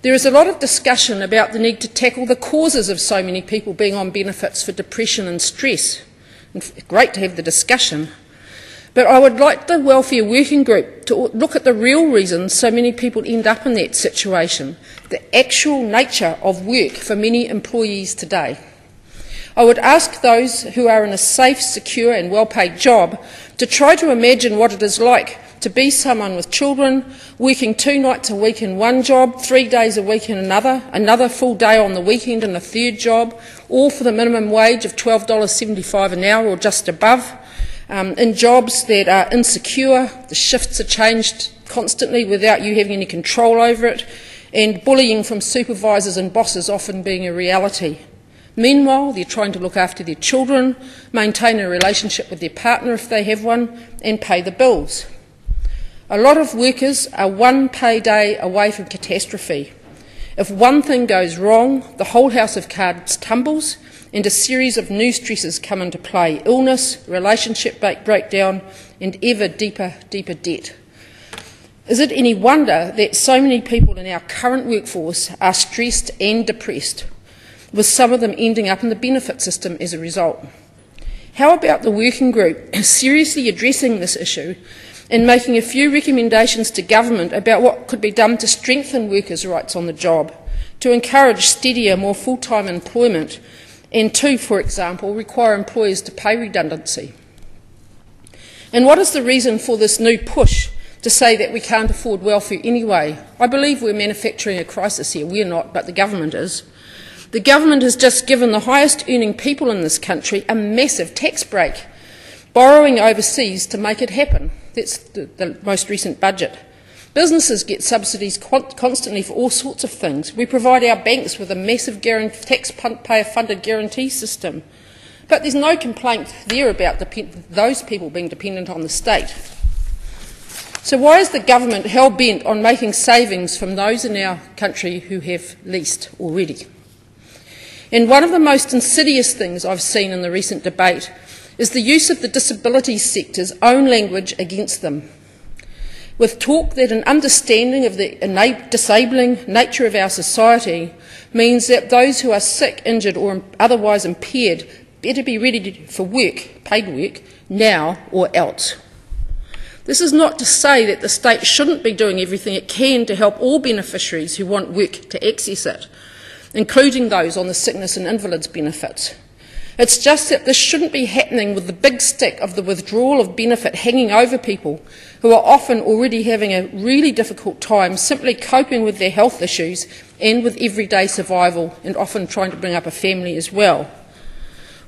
There is a lot of discussion about the need to tackle the causes of so many people being on benefits for depression and stress. Great to have the discussion. But I would like the Welfare Working Group to look at the real reasons so many people end up in that situation, the actual nature of work for many employees today. I would ask those who are in a safe, secure and well-paid job to try to imagine what it is like to be someone with children, working 2 nights a week in one job, 3 days a week in another full day on the weekend in a third job, all for the minimum wage of $12.75 an hour or just above, in jobs that are insecure, the shifts are changed constantly without you having any control over it, and bullying from supervisors and bosses often being a reality. Meanwhile, they're trying to look after their children, maintain a relationship with their partner if they have one, and pay the bills. A lot of workers are one payday away from catastrophe. If one thing goes wrong, the whole house of cards tumbles and a series of new stresses come into play: illness, relationship breakdown and ever deeper debt. Is it any wonder that so many people in our current workforce are stressed and depressed, with some of them ending up in the benefit system as a result? How about the working group seriously addressing this issue and making a few recommendations to government about what could be done to strengthen workers' rights on the job, to encourage steadier, more full-time employment, and to, for example, require employers to pay redundancy? And what is the reason for this new push to say that we can't afford welfare anyway? I believe we're manufacturing a crisis here. We're not, but the government is. The government has just given the highest earning people in this country a massive tax break, borrowing overseas to make it happen. That's the most recent budget. Businesses get subsidies constantly for all sorts of things. We provide our banks with a massive taxpayer-funded guarantee system. But there's no complaint there about those people being dependent on the state. So why is the government hell-bent on making savings from those in our country who have least already? And one of the most insidious things I've seen in the recent debate is the use of the disability sector's own language against them, with talk that an understanding of the disabling nature of our society means that those who are sick, injured or otherwise impaired better be ready for work, paid work, now or else. This is not to say that the state shouldn't be doing everything it can to help all beneficiaries who want work to access it, including those on the sickness and invalids benefits. It's just that this shouldn't be happening with the big stick of the withdrawal of benefit hanging over people who are often already having a really difficult time simply coping with their health issues and with everyday survival, and often trying to bring up a family as well.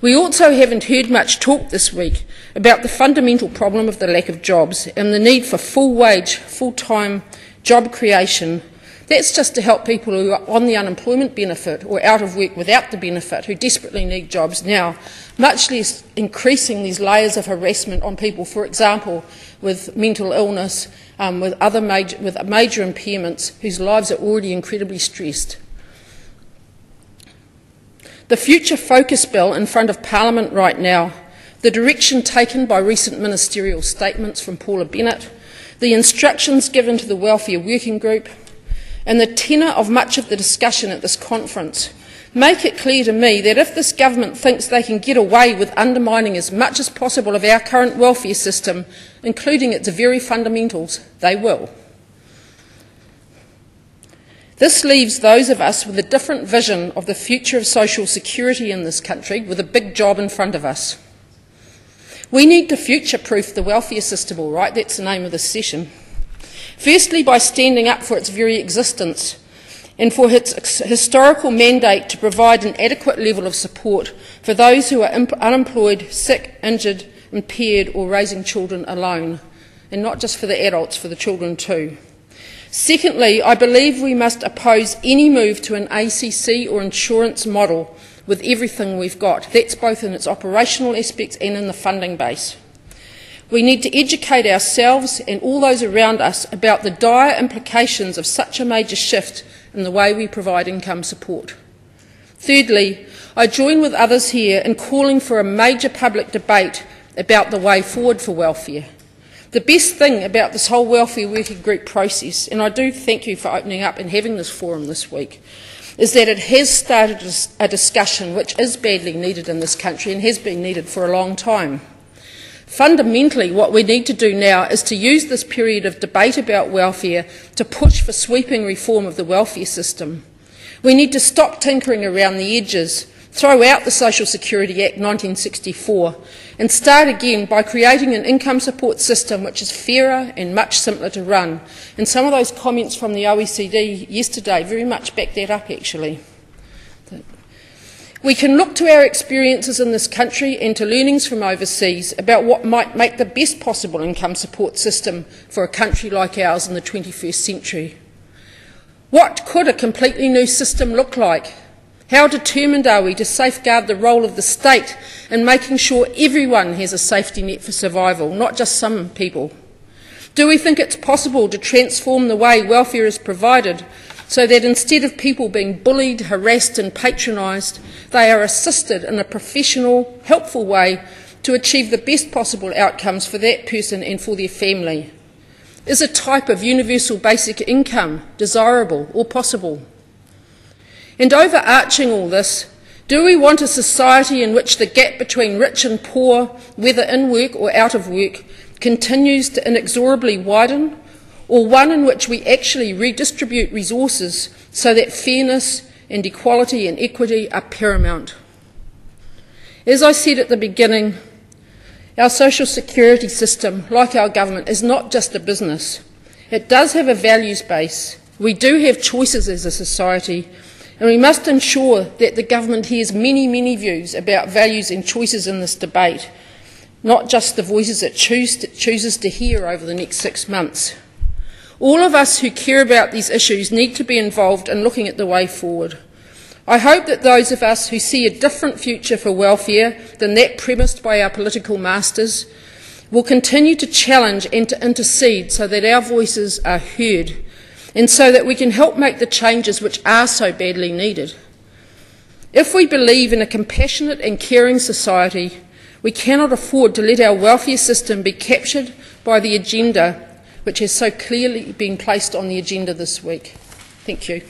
We also haven't heard much talk this week about the fundamental problem of the lack of jobs and the need for full-wage, full-time job creation. That's just to help people who are on the unemployment benefit or out of work without the benefit, who desperately need jobs now, much less increasing these layers of harassment on people, for example, with mental illness, with major impairments, whose lives are already incredibly stressed. The Future Focus Bill in front of Parliament right now, the direction taken by recent ministerial statements from Paula Bennett, the instructions given to the Welfare Working Group, and the tenor of much of the discussion at this conference make it clear to me that if this government thinks they can get away with undermining as much as possible of our current welfare system, including its very fundamentals, they will. This leaves those of us with a different vision of the future of social security in this country with a big job in front of us. We need to future-proof the welfare system, all right, that's the name of this session. Firstly, by standing up for its very existence and for its historical mandate to provide an adequate level of support for those who are unemployed, sick, injured, impaired or raising children alone, and not just for the adults, for the children too. Secondly, I believe we must oppose any move to an ACC or insurance model with everything we've got. That's both in its operational aspects and in the funding base. We need to educate ourselves and all those around us about the dire implications of such a major shift in the way we provide income support. Thirdly, I join with others here in calling for a major public debate about the way forward for welfare. The best thing about this whole welfare working group process, and I do thank you for opening up and having this forum this week, is that it has started a discussion which is badly needed in this country and has been needed for a long time. Fundamentally, what we need to do now is to use this period of debate about welfare to push for sweeping reform of the welfare system. We need to stop tinkering around the edges, throw out the Social Security Act 1964 and start again by creating an income support system which is fairer and much simpler to run. And some of those comments from the OECD yesterday very much back that up, actually. We can look to our experiences in this country and to learnings from overseas about what might make the best possible income support system for a country like ours in the 21st century. What could a completely new system look like? How determined are we to safeguard the role of the state in making sure everyone has a safety net for survival, not just some people? Do we think it's possible to transform the way welfare is provided so that instead of people being bullied, harassed and patronised, they are assisted in a professional, helpful way to achieve the best possible outcomes for that person and for their family? Is a type of universal basic income desirable or possible? And overarching all this, do we want a society in which the gap between rich and poor, whether in work or out of work, continues to inexorably widen, or one in which we actually redistribute resources so that fairness and equality and equity are paramount? As I said at the beginning, our social security system, like our government, is not just a business. It does have a values base. We do have choices as a society, and we must ensure that the government hears many, many views about values and choices in this debate, not just the voices it chooses to hear over the next 6 months. All of us who care about these issues need to be involved in looking at the way forward. I hope that those of us who see a different future for welfare than that premised by our political masters will continue to challenge and to intercede so that our voices are heard and so that we can help make the changes which are so badly needed. If we believe in a compassionate and caring society, we cannot afford to let our welfare system be captured by the agenda which has so clearly been placed on the agenda this week. Thank you.